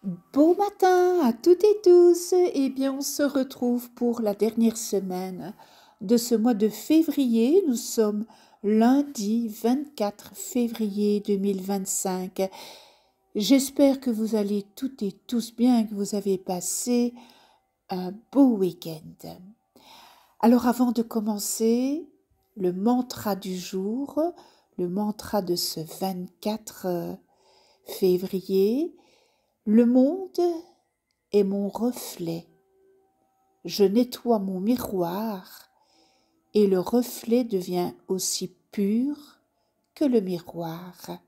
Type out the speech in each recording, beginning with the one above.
Bon matin à toutes et tous. Eh bien, on se retrouve pour la dernière semaine de ce mois de février. Nous sommes lundi 24 février 2025. J'espère que vous allez toutes et tous bien, que vous avez passé un beau week-end. Alors, avant de commencer, le mantra du jour, le mantra de ce 24 février, le monde est mon reflet. Je nettoie mon miroir et le reflet devient aussi pur que le miroir.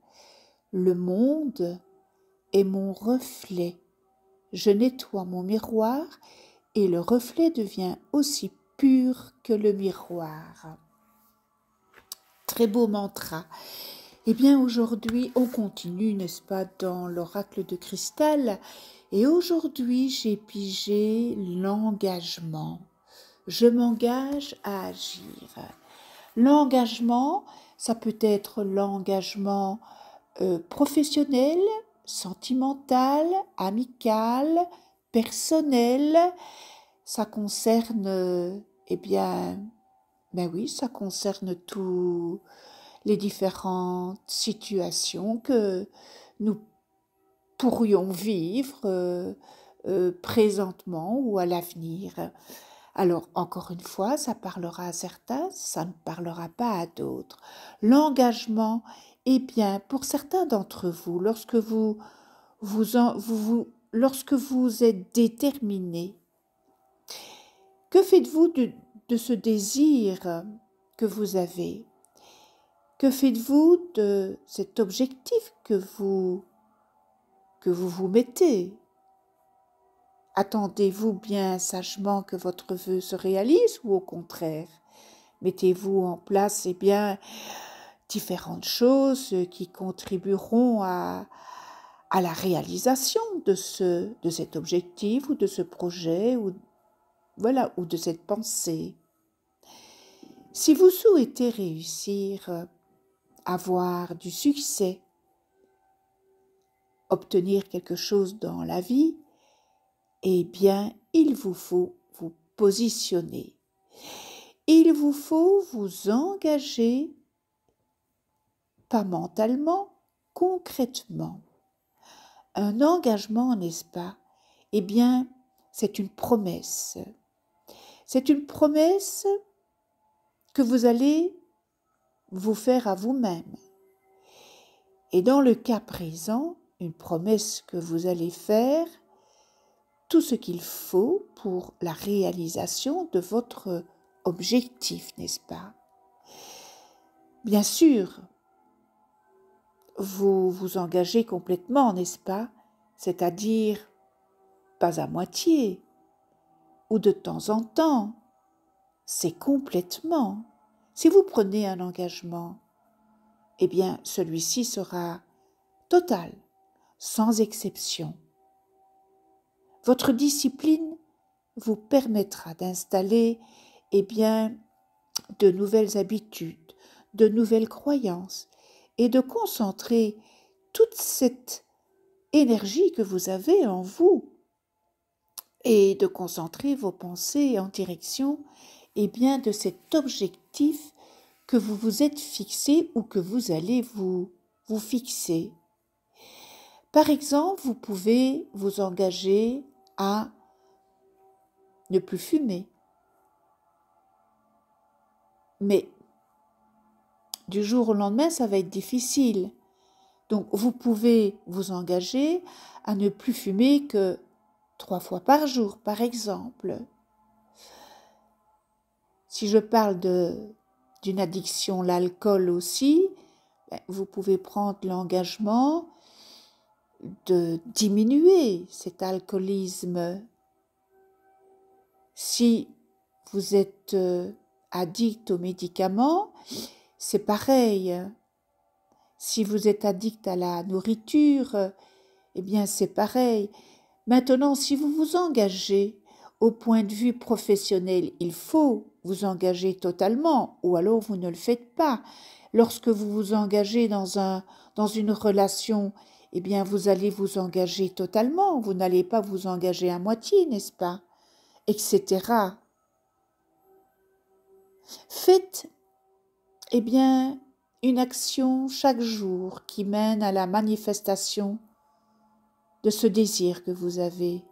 Le monde est mon reflet. Je nettoie mon miroir et le reflet devient aussi pur que le miroir. Très beau mantra. Eh bien, aujourd'hui, on continue, n'est-ce pas, dans l'oracle de cristal. Et aujourd'hui, j'ai pigé l'engagement. Je m'engage à agir. L'engagement, ça peut être l'engagement professionnel, sentimental, amical, personnel. Ça concerne, ben oui, ça concerne tous les différentes situations que nous pourrions vivre présentement ou à l'avenir. Alors, encore une fois, ça parlera à certains, ça ne parlera pas à d'autres. L'engagement, eh bien, pour certains d'entre vous, lorsque lorsque vous êtes déterminé, que faites-vous de ce désir que vous avez? Que faites-vous de cet objectif que vous vous mettez? Attendez-vous bien sagement que votre vœu se réalise ou au contraire, mettez-vous en place différentes choses qui contribueront à la réalisation de cet objectif ou de ce projet ou de cette pensée. Si vous souhaitez réussir, avoir du succès, obtenir quelque chose dans la vie, eh bien, il vous faut vous positionner. Il vous faut vous engager, pas mentalement, concrètement. Un engagement, n'est-ce pas? Eh bien, c'est une promesse. C'est une promesse que vous allez vous faire à vous-même. Et dans le cas présent, une promesse que vous allez faire, tout ce qu'il faut pour la réalisation de votre objectif, n'est-ce pas? Bien sûr, vous vous engagez complètement, n'est-ce pas? C'est-à-dire pas à moitié ou de temps en temps, c'est complètement. Si vous prenez un engagement, eh bien celui-ci sera total, sans exception. Votre discipline vous permettra d'installer, de nouvelles habitudes, de nouvelles croyances et de concentrer toute cette énergie que vous avez en vous et de concentrer vos pensées en direction de cet objectif que vous vous êtes fixé ou que vous allez vous fixer. Par exemple, vous pouvez vous engager à ne plus fumer. Mais du jour au lendemain, ça va être difficile. Donc, vous pouvez vous engager à ne plus fumer que 3 fois par jour, par exemple. Si je parle d'une addiction, l'alcool aussi, vous pouvez prendre l'engagement de diminuer cet alcoolisme. Si vous êtes addict aux médicaments, c'est pareil. Si vous êtes addict à la nourriture, c'est pareil. Maintenant, si vous vous engagez au point de vue professionnel, il faut vous engager totalement, ou alors vous ne le faites pas. Lorsque vous vous engagez dans une relation, eh bien, vous allez vous engager totalement. Vous n'allez pas vous engager à moitié, n'est-ce pas? Etc. Faites, eh bien, une action chaque jour qui mène à la manifestation de ce désir que vous avez.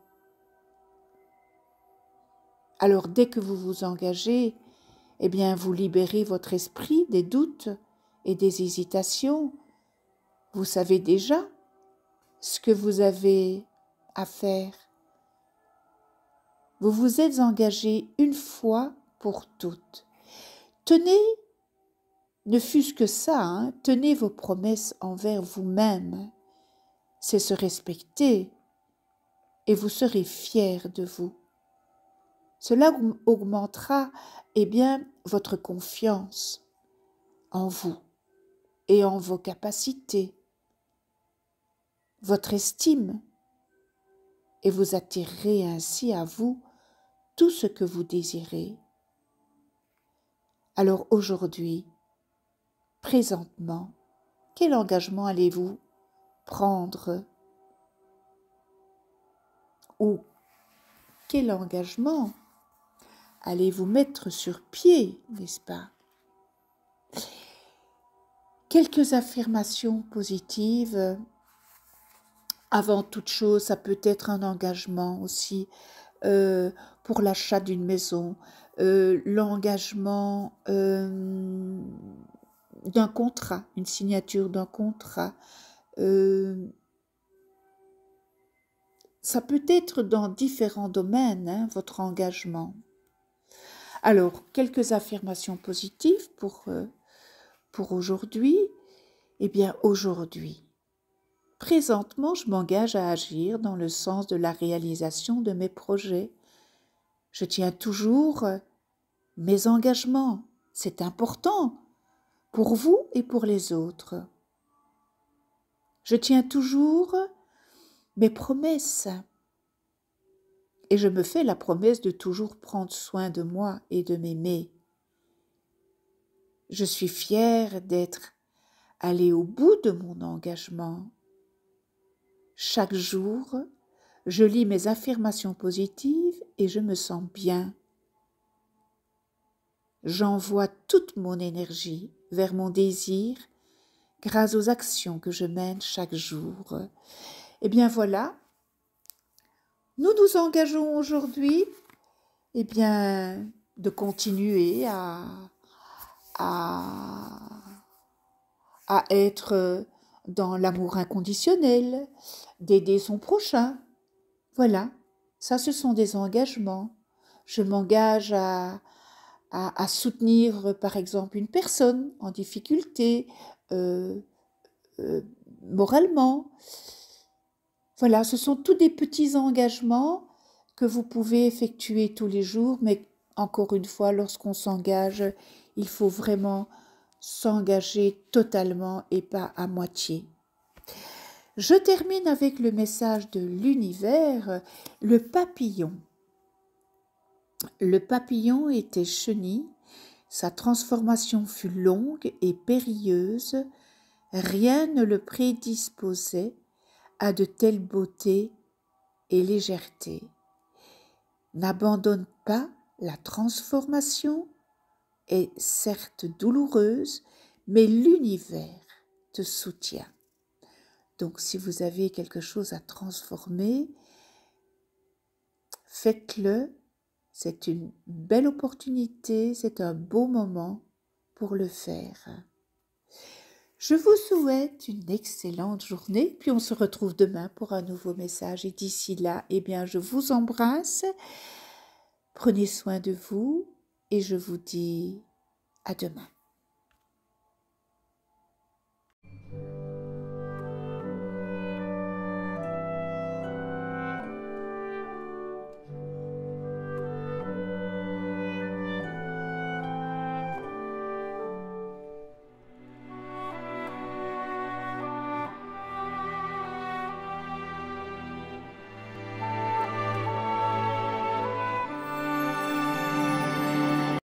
Alors, dès que vous vous engagez, eh bien, vous libérez votre esprit des doutes et des hésitations. Vous savez déjà ce que vous avez à faire. Vous vous êtes engagé une fois pour toutes. Tenez, ne fût-ce que ça, tenez vos promesses envers vous-même. C'est se respecter et vous serez fiers de vous. Cela augmentera, eh bien, votre confiance en vous et en vos capacités, votre estime, et vous attirerez ainsi à vous tout ce que vous désirez. Alors aujourd'hui, présentement, quel engagement allez-vous prendre? Ou quel engagement allez-vous mettre sur pied, n'est-ce pas? Quelques affirmations positives. Avant toute chose, ça peut être un engagement aussi pour l'achat d'une maison, l'engagement d'un contrat, une signature d'un contrat. Ça peut être dans différents domaines, votre engagement. Alors, quelques affirmations positives pour aujourd'hui. Eh bien, aujourd'hui, présentement, je m'engage à agir dans le sens de la réalisation de mes projets. Je tiens toujours mes engagements. C'est important pour vous et pour les autres. Je tiens toujours mes promesses. Et je me fais la promesse de toujours prendre soin de moi et de m'aimer. Je suis fière d'être allée au bout de mon engagement. Chaque jour, je lis mes affirmations positives et je me sens bien. J'envoie toute mon énergie vers mon désir grâce aux actions que je mène chaque jour. Eh bien voilà, nous nous engageons aujourd'hui, eh bien, de continuer à être dans l'amour inconditionnel, d'aider son prochain. Voilà, ça ce sont des engagements. Je m'engage à soutenir par exemple une personne en difficulté moralement. Voilà, ce sont tous des petits engagements que vous pouvez effectuer tous les jours, mais encore une fois, lorsqu'on s'engage, il faut vraiment s'engager totalement et pas à moitié. Je termine avec le message de l'univers, le papillon. Le papillon était chenille, sa transformation fut longue et périlleuse, rien ne le prédisposait à de telles beautés et légèreté. N'abandonne pas, la transformation est certes douloureuse, mais l'univers te soutient. Donc si vous avez quelque chose à transformer, faites-le. C'est une belle opportunité, c'est un beau moment pour le faire. Je vous souhaite une excellente journée, puis on se retrouve demain pour un nouveau message. Et d'ici là, eh bien, je vous embrasse, prenez soin de vous et je vous dis à demain.